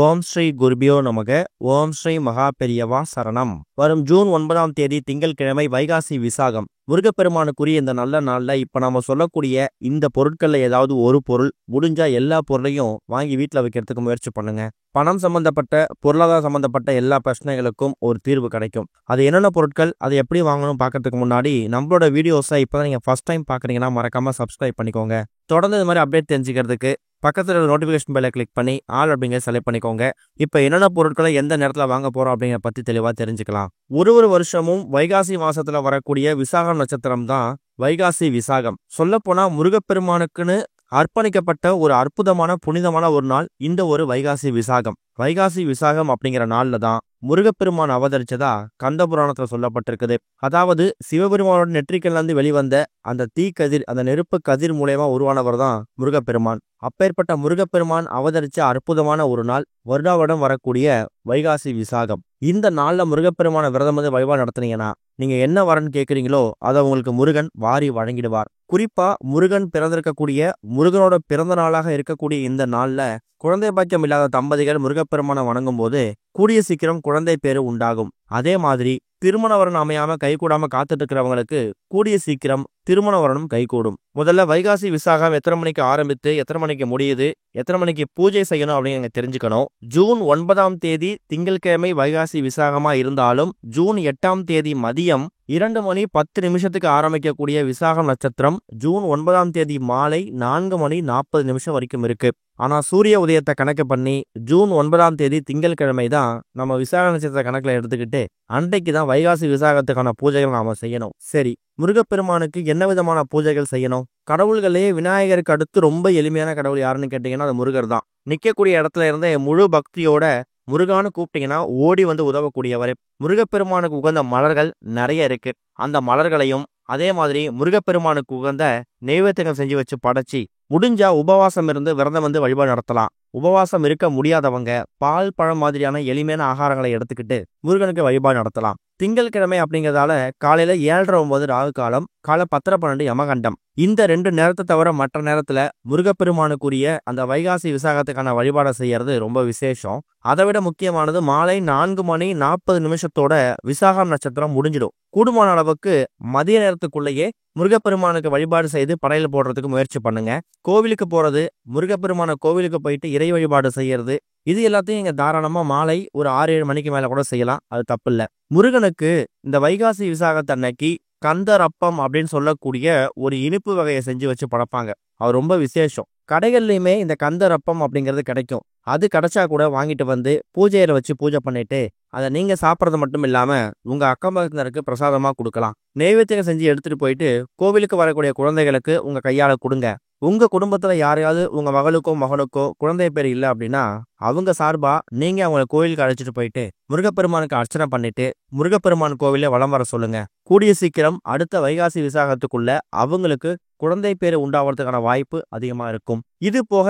ஓம் ஸ்ரீ குருபியோ நமக. ஓம் ஸ்ரீ மகா பெரியவா சரணம். வரும் ஜூன் 9ஆம் தேதி திங்கட்கிழமை வைகாசி விசாகம் முருகப்பெருமானுக்குரிய இந்த நல்ல நாள்ல இப்ப நாம சொல்லக்கூடிய இந்த பொருட்கள்ல ஏதாவது ஒரு பொருள் முடிஞ்சா எல்லா பொருளையும் வாங்கி வீட்டுல வைக்கிறதுக்கு முயற்சி பண்ணுங்க. பணம் சம்பந்தப்பட்ட பொருளாதார சம்பந்தப்பட்ட எல்லா பிரச்சனைகளுக்கும் ஒரு தீர்வு கிடைக்கும். அது என்னென்ன பொருட்கள், அதை எப்படி வாங்கணும் பார்க்கறதுக்கு முன்னாடி நம்மளோட வீடியோஸை இப்பதான் நீங்க ஃபர்ஸ்ட் டைம் பாக்குறீங்கன்னா மறக்காம சப்ஸ்கிரைப் பண்ணிக்கோங்க. தொடர்ந்து இது மாதிரி அப்டேட் தெரிஞ்சுக்கிறதுக்கு பக்கத்துல நோட்டிபிகேஷன் பெல்லை கிளிக் பண்ணி ஆல் அப்படிங்கிற செலக்ட் பண்ணிக்கோங்க. இப்ப என்னென்ன பொருட்களை எந்த நேரத்துல வாங்க போறோம் அப்படிங்கிற பத்தி தெளிவா தெரிஞ்சுக்கலாம். ஒரு வருஷமும் வைகாசி மாசத்துல வரக்கூடிய விசாகம் நட்சத்திரம் தான் வைகாசி விசாகம். சொல்ல போனா முருகப்பெருமானுக்குன்னு அர்ப்பணிக்கப்பட்ட ஒரு அற்புதமான புனிதமான ஒரு நாள் இந்த ஒரு வைகாசி விசாகம். வைகாசி விசாகம் அப்படிங்கிற நாள்ல தான் முருகப்பெருமான் அவதரிச்சதா கந்த புராணத்துல சொல்லப்பட்டிருக்குது. அதாவது சிவபெருமானோட நெற்றிக்கல்ல இருந்து வெளிவந்த அந்த தீக்கதிர், அந்த நெருப்பு கதிர் மூலயமா உருவானவர் தான் முருகப்பெருமான். அப்பேற்பட்ட முருகப்பெருமான் அவதரிச்ச அற்புதமான ஒரு நாள் வருடாவடம் வரக்கூடிய வைகாசி விசாகம். இந்த நாள்ல முருகப்பெருமான விரதம் வந்து வழிபாடு நடத்துனீங்கன்னா நீங்க என்ன வரன்னு கேட்குறீங்களோ அதை உங்களுக்கு முருகன் வாரி வழங்கிடுவார். குறிப்பா முருகன் பிறந்திருக்கக்கூடிய, முருகனோட பிறந்த நாளாக இருக்கக்கூடிய இந்த நாள்ல குழந்தை பாக்கியம் இல்லாத தம்பதிகள் முருகப்பெருமானை வணங்கும் போது கூடிய சீக்கிரம் குழந்தை பேரு உண்டாகும். அதே மாதிரி திருமண வரன் அமையாம கைகூடாம காத்துட்டு இருக்கிறவங்களுக்கு கூடிய சீக்கிரம் திருமண வரனும் கைகூடும். முதல்ல வைகாசி விசாகம் எத்தனை மணிக்கு ஆரம்பித்து எத்தனை மணிக்கு முடியுது, எத்தனை மணிக்கு பூஜை செய்யணும் அப்படின்னு தெரிஞ்சுக்கணும். ஜூன் 9ஆம் தேதி திங்கட்கிழமை வைகாசி விசாகமா இருந்தாலும் ஜூன் 8ஆம் தேதி மதியம் 2:10 ஆரம்பிக்கக்கூடிய விசாகம் நட்சத்திரம் ஜூன் 9ஆம் தேதி மாலை 4:40 வரைக்கும் இருக்கு. ஆனா சூரிய உதயத்தை கணக்கு பண்ணி ஜூன் 9ஆம் தேதி திங்கட்கிழமை தான் நம்ம விசாக நட்சத்திர கணக்குல எடுத்துக்கிட்டு அன்றைக்கு தான் வைகாசி விசாகத்துக்கான பூஜைகள் நாம செய்யணும். சரி, முருகப்பெருமானுக்கு என்ன விதமான பூஜைகள் செய்யணும்? கடவுள்களே விநாயகருக்கு அடுத்து ரொம்ப எளிமையான கடவுள் யாருன்னு கேட்டீங்கன்னா அது முருகர் தான். நிக்கக்கூடிய இடத்துல இருந்த முழு பக்தியோட முருகான்னு கூப்பிட்டீங்கன்னா ஓடி வந்து உதவக்கூடியவர். முருகப்பெருமானுக்கு உகந்த மலர்கள் நிறைய இருக்கு. அந்த மலர்களையும் அதே மாதிரி முருகப்பெருமானுக்கு உகந்த நெய்வேத்தியங்கள் செஞ்சு வச்சு படைச்சி முடிஞ்சா உபவாசம் இருந்து விரதம் வந்து வழிபாடு நடத்தலாம். உபவாசம் இருக்க முடியாதவங்க பால் பழம் மாதிரியான எளிமையான ஆகாரங்களை எடுத்துக்கிட்டு முருகனுக்கு வழிபாடு நடத்தலாம். திங்கட்கிழமை அப்படிங்கிறதால காலையில 7:30-9 ராகு காலம், காலை 10:12 யமகண்டம். இந்த 2 நேரத்தை தவிர மற்ற நேரத்துல முருகப்பெருமானுக்குரிய அந்த வைகாசி விசாகத்துக்கான வழிபாடை செய்யறது ரொம்ப விசேஷம். அதை விட முக்கியமானது மாலை 4:40 விசாகம் நட்சத்திரம் முடிஞ்சிடும். கூடுமான அளவுக்கு மதிய நேரத்துக்குள்ளேயே முருகப்பெருமானுக்கு வழிபாடு செய்து படையல் போடுறதுக்கு முயற்சி பண்ணுங்க. கோவிலுக்கு போறது, முருகப்பெருமான கோவிலுக்கு போயிட்டு இறை வழிபாடு செய்யறது, இது எல்லாத்தையும் இங்க தாராளமா மாலை ஒரு 6-7 மணிக்கு மேல கூட செய்யலாம். அது தப்பு இல்ல. முருகனுக்கு இந்த வைகாசி விசாகத்தன்னைக்கு கந்தரப்பம் அப்படின்னு சொல்லக்கூடிய ஒரு இனிப்பு வகையை செஞ்சு வச்சு படைப்பாங்க. அது ரொம்ப விசேஷம். கடைகள்லையுமே இந்த கந்தரப்பம் அப்படிங்கிறது கிடைக்கும். அது கிடைச்சா கூட வாங்கிட்டு வந்து பூஜையில வச்சு பூஜை பண்ணிட்டு அதை நீங்க சாப்பிட்றது மட்டும் இல்லாம உங்க அக்கம் பக்கத்தினருக்கு பிரசாதமா கொடுக்கலாம். நெய்வேத்தியம் செஞ்சு எடுத்துட்டு போயிட்டு கோவிலுக்கு வரக்கூடிய குழந்தைகளுக்கு உங்க கையால கொடுங்க. உங்க குடும்பத்துல யாரையாவது உங்க மகளுக்கோ மகனுக்கோ குழந்தை பேர் இல்லை அப்படின்னா அவங்க சார்பா நீங்க அவங்களை கோவிலுக்கு அழைச்சிட்டு போயிட்டு முருகப்பெருமானுக்கு அர்ச்சனை பண்ணிட்டு முருகப்பெருமான் கோவில வலம் வர சொல்லுங்க. கூடிய சீக்கிரம் அடுத்த வைகாசி விசாகத்துக்குள்ள அவங்களுக்கு குழந்தை பேரு உண்டாவதுக்கான வாய்ப்பு அதிகமா இருக்கும். இது போக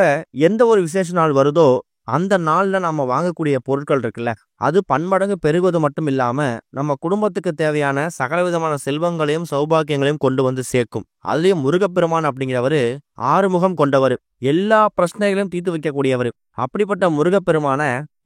எந்த ஒரு விசேஷ நாள் வருதோ அந்த நாள்ல நம்ம வாங்கக்கூடிய பொருட்கள் இருக்குல்ல, அது பன்மடங்கு பெருகுவது மட்டும் இல்லாம நம்ம குடும்பத்துக்கு தேவையான சகல விதமான செல்வங்களையும் சௌபாக்கியங்களையும் கொண்டு வந்து சேர்க்கும். அதுலயும் முருகப்பெருமான் அப்படிங்கிறவரு ஆறுமுகம் கொண்டவர், எல்லா பிரச்சனைகளையும் தீர்த்து வைக்கக்கூடியவர். அப்படிப்பட்ட முருகப்பெருமான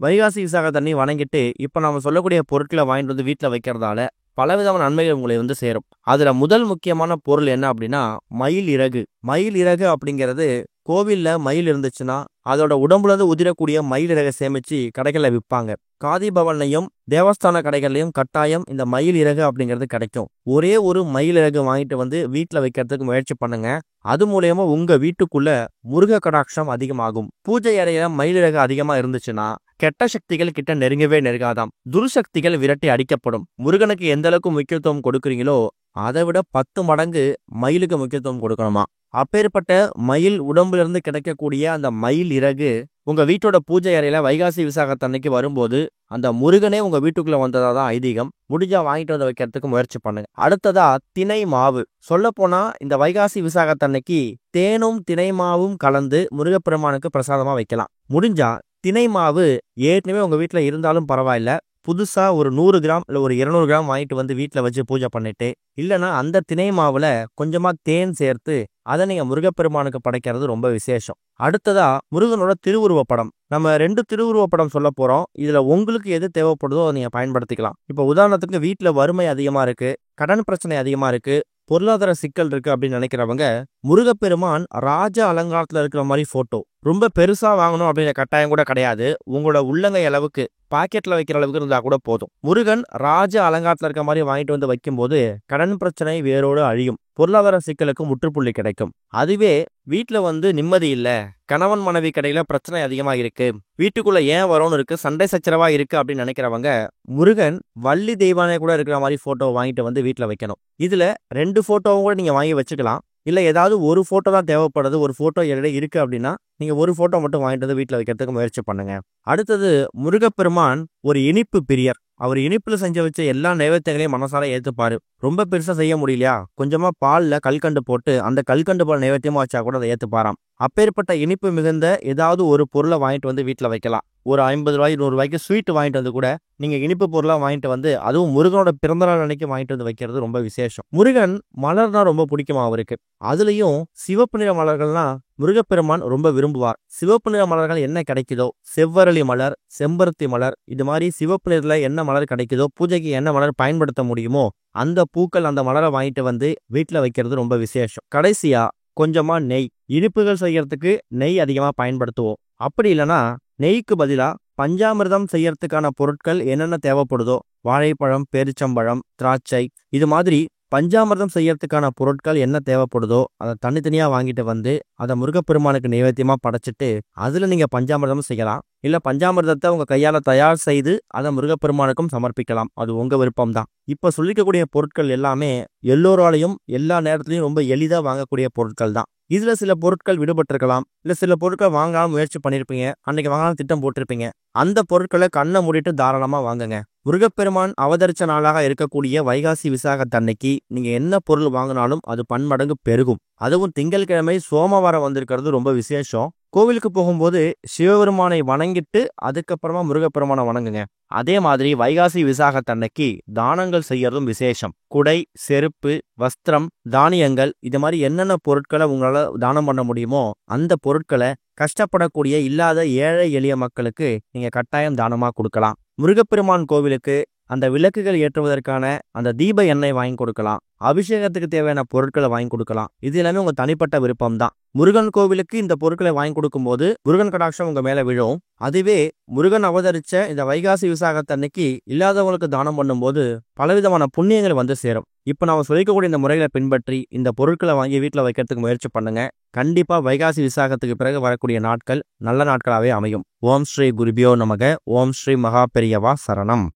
வைகாசி விசாகத்தண்ணி வணங்கிட்டு இப்ப நம்ம சொல்லக்கூடிய பொருட்களை வாங்கிட்டு வந்து வீட்டுல வைக்கிறதால பலவிதமான நன்மைகள் உங்களை வந்து சேரும். அதுல முதல் முக்கியமான பொருள் என்ன அப்படின்னா மயில் இறகு. மயில் இறகு அப்படிங்கிறது கோவில்ல மயில் இருந்துச்சுன்னா அதோட உடம்புல இருந்து உதிரக்கூடிய மயில் இறகை சேமிச்சு கடைகள்ல விற்பாங்க. காதி பவன்லையும் தேவஸ்தான கடைகள்லையும் கட்டாயம் இந்த மயில் இறகு அப்படிங்கிறது கிடைக்கும். ஒரே ஒரு மயில் இறகு வாங்கிட்டு வந்து வீட்டுல வைக்கிறதுக்கு முயற்சி பண்ணுங்க. அது மூலயமா உங்க வீட்டுக்குள்ள முருக கடாட்சம் அதிகமாகும். பூஜை அறையில மயில் இறகு அதிகமா இருந்துச்சுன்னா கெட்ட சக்திகள் கிட்ட நெருங்கவே நெருங்காதாம். துர்சக்திகள் விரட்டி அடிக்கப்படும். முருகனுக்கு எந்த அளவுக்கு முக்கியத்துவம் கொடுக்குறீங்களோ அதை விட 10 மடங்கு மயிலுக்கு முக்கியத்துவம் கொடுக்கணுமா. அப்பேற்பட்ட மயில் உடம்புல இருந்து கிடைக்கக்கூடிய அந்த மயில் இறகு உங்க வீட்டோட பூஜை அறையில வைகாசி விசாகத்தன்னைக்கு வரும்போது அந்த முருகனே உங்க வீட்டுக்குள்ள வந்ததா தான் ஐதீகம். முடிஞ்சா வாங்கிட்டு வந்து வைக்கிறதுக்கு முயற்சி பண்ணுங்க. அடுத்ததா திணை மாவு. சொல்ல போனா இந்த வைகாசி விசாகத்தன்னைக்கு தேனும் திணை மாவும் கலந்து முருகப்பெருமானுக்கு பிரசாதமா வைக்கலாம். முடிஞ்சா திணை மாவு ஏற்கனவே உங்க வீட்டுல இருந்தாலும் பரவாயில்ல, புதுசா ஒரு 100 கிராம் இல்ல ஒரு 200 கிராம் வாங்கிட்டு வந்து வீட்ல வச்சு பூஜை பண்ணிட்டு, இல்லன்னா அந்த திணை மாவுல கொஞ்சமா தேன் சேர்த்து அத நீங்க முருகப்பெருமானுக்கு படைக்கிறது ரொம்ப விசேஷம். அடுத்ததா முருகனோட திருவுருவப் படம். நம்ம 2 திருவுருவப் படம் சொல்லப் போறோம். இதுல உங்களுக்கு எது தேவைப்படுதோ அத நீங்க பயன்படுத்திக்கலாம். இப்ப உதாரணத்துக்கு வீட்ல வறுமை அதிகமா இருக்கு, கடன் பிரச்சனை அதிகமா இருக்கு, பொருளாதார சிக்கல் இருக்கு அப்படின்னு நினைக்கிறவங்க முருகப்பெருமான் ராஜ அலங்காரத்துல இருக்கிற மாதிரி போட்டோ ரொம்ப பெருசா வாங்கணும் அப்படிங்கிற கட்டாயம் கூட கிடையாது. உங்களோட உள்ளங்கை அளவுக்கு பாக்கெட்ல வைக்கிற அளவுக்கு இருந்தா கூட போதும். முருகன் ராஜ அலங்காரத்துல இருக்க மாதிரி வாங்கிட்டு வந்து வைக்கும்போது கடன் பிரச்சனை வேரோடு அழியும், பொருளாதார சிக்கலுக்கு முற்றுப்புள்ளி கிடைக்கும். அதுவே வீட்டுல வந்து நிம்மதி இல்ல, கணவன் மனைவி கடையில பிரச்சனை அதிகமா இருக்கு, வீட்டுக்குள்ள ஏன் வரோன்னு இருக்கு, சண்டை சச்சரவா இருக்கு அப்படின்னு நினைக்கிறவங்க முருகன் வள்ளி தெய்வானை கூட இருக்கிற மாதிரி போட்டோ வாங்கிட்டு வந்து வீட்டுல வைக்கணும். இதுல 2 போட்டோவும் கூட நீங்க வாங்கி வச்சுக்கலாம். இல்ல ஏதாவது ஒரு போட்டோ தான் தேவைப்படுது, ஒரு போட்டோ என்கிட்ட இருக்கு அப்படின்னா நீங்க ஒரு போட்டோ மட்டும் வாங்கிட்டு வந்து வீட்டுல வைக்கிறதுக்கு முயற்சி பண்ணுங்க. அடுத்தது முருகப்பெருமான் ஒரு இனிப்பு பிரியர். அவர் இனிப்புல செஞ்சு வச்ச எல்லா நைவேத்தியங்களையும் மனசார ஏத்துப்பாரு. ரொம்ப பெருசா செய்ய முடியலையா, கொஞ்சமா பால்ல கல்கண்டு போட்டு அந்த கல்கண்டு பால் நைவேத்தியமா வச்சா கூட அதை ஏத்துப்பாராம். அப்பேற்பட்ட இனிப்பு மிகுந்த ஏதாவது ஒரு பொருளை வாங்கிட்டு வந்து வீட்டுல வைக்கலாம். ஒரு 50 ரூபாய் 100 ரூபாய்க்கு ஸ்வீட் வாங்கிட்டு வந்து கூட நீங்க இனிப்பு பொருளா வாங்கிட்டு வந்து, அதுவும் முருகனோட பிறந்தநாள் அன்னைக்கு வாங்கிட்டு வந்து வைக்கிறது ரொம்ப விசேஷம். முருகன் மலர்னா ரொம்ப பிடிக்குமா அவருக்கு. அதுலயும் சிவப்பு நிற மலர்கள்னா முருகப்பெருமான் ரொம்ப விரும்புவார். சிவப்பு நிற மலர்கள் என்ன கிடைக்குதோ, செவ்வரளி மலர், செம்பருத்தி மலர், இது மாதிரி சிவப்பு நிறத்துல என்ன மலர் கிடைக்குதோ, பூஜைக்கு என்ன மலர் பயன்படுத்த முடியுமோ அந்த பூக்கள் அந்த மலரை வாங்கிட்டு வந்து வீட்டுல வைக்கிறது ரொம்ப விசேஷம். கடைசியா கொஞ்சமா நெய். இனிப்புகள் செய்யறதுக்கு நெய் அதிகமா பயன்படுத்துவோம். அப்படி இல்லைன்னா நெய்க்கு பதிலா பஞ்சாமிர்தம் செய்யறதுக்கான பொருட்கள் என்னென்ன தேவைப்படுதோ, வாழைப்பழம், பேரிச்சம்பழம், திராட்சை, இது மாதிரி பஞ்சாமிர்தம் செய்யறதுக்கான பொருட்கள் என்ன தேவைப்படுதோ அதை தனித்தனியா வாங்கிட்டு வந்து அதை முருகப்பெருமானுக்கு நைவேத்தியமா படைச்சிட்டு அதுல நீங்க பஞ்சாமிர்தம் செய்யலாம். இல்ல பஞ்சாமிர்தத்தை உங்க கையால தயார் செய்து அதை முருகப்பெருமானுக்கும் சமர்ப்பிக்கலாம். அது உங்க விருப்பம் தான். இப்ப சொல்லிக்கக்கூடிய பொருட்கள் எல்லாமே எல்லோராலையும் எல்லா நேரத்திலையும் ரொம்ப எளிதா வாங்கக்கூடிய பொருட்கள் தான். இதுல சில பொருட்கள் விடுபட்டிருக்கலாம், இல்ல சில பொருட்கள் வாங்காம முயற்சி பண்ணிருப்பீங்க, அன்னைக்கு வாங்கலாம் திட்டம் போட்டிருப்பீங்க. அந்த பொருட்களை கண்ணை மூடிட்டு தாராளமா வாங்குங்க. முருகப்பெருமான் அவதரிச்ச நாளாக இருக்கக்கூடிய வைகாசி விசாகத்தன்னைக்கு நீங்க என்ன பொருள் வாங்கினாலும் அது பன்மடங்கு பெருகும். அதுவும் திங்கட்கிழமை சோமவாரம் வந்திருக்கிறது ரொம்ப விசேஷம். கோவிலுக்கு போகும்போது சிவபெருமானை வணங்கிட்டு அதுக்கப்புறமா முருகப்பெருமானை வணங்குங்க. அதே மாதிரி வைகாசி விசாகத்தன்னைக்கு தானங்கள் செய்யறதும் விசேஷம். குடை, செருப்பு, வஸ்திரம், தானியங்கள், இது மாதிரி என்னென்ன பொருட்களை உங்களால தானம் பண்ண முடியுமோ அந்த பொருட்களை கஷ்டப்படக்கூடிய இல்லாத ஏழை எளிய மக்களுக்கு நீங்க கட்டாயம் தானமா கொடுக்கலாம். முருகப்பெருமான் கோவிலுக்கு அந்த விளக்குகள் ஏற்றுவதற்கான அந்த தீப எண்ணெய் வாங்கி கொடுக்கலாம். அபிஷேகத்துக்கு தேவையான பொருட்களை வாங்கி கொடுக்கலாம். இது எல்லாமே உங்க தனிப்பட்ட விருப்பம் தான். முருகன் கோவிலுக்கு இந்த பொருட்களை வாங்கி கொடுக்கும் போது முருகன் கடாட்சம் உங்க மேல விழும். அதுவே முருகன் அவதரிச்ச இந்த வைகாசி விசாகத்தன்னைக்கு இல்லாதவங்களுக்கு தானம் பண்ணும்போது பலவிதமான புண்ணியங்கள் வந்து சேரும். இப்ப நாம சொல்லிக்கக்கூடிய இந்த முறைகளை பின்பற்றி இந்த பொருட்களை வாங்கி வீட்டுல வைக்கிறதுக்கு முயற்சி பண்ணுங்க. கண்டிப்பா வைகாசி விசாகத்துக்கு பிறகு வரக்கூடிய நாட்கள் நல்ல நாட்களாவே அமையும். ஓம் ஸ்ரீ குருபியோ நமக. ஓம் ஸ்ரீ மகா பெரியவா சரணம்.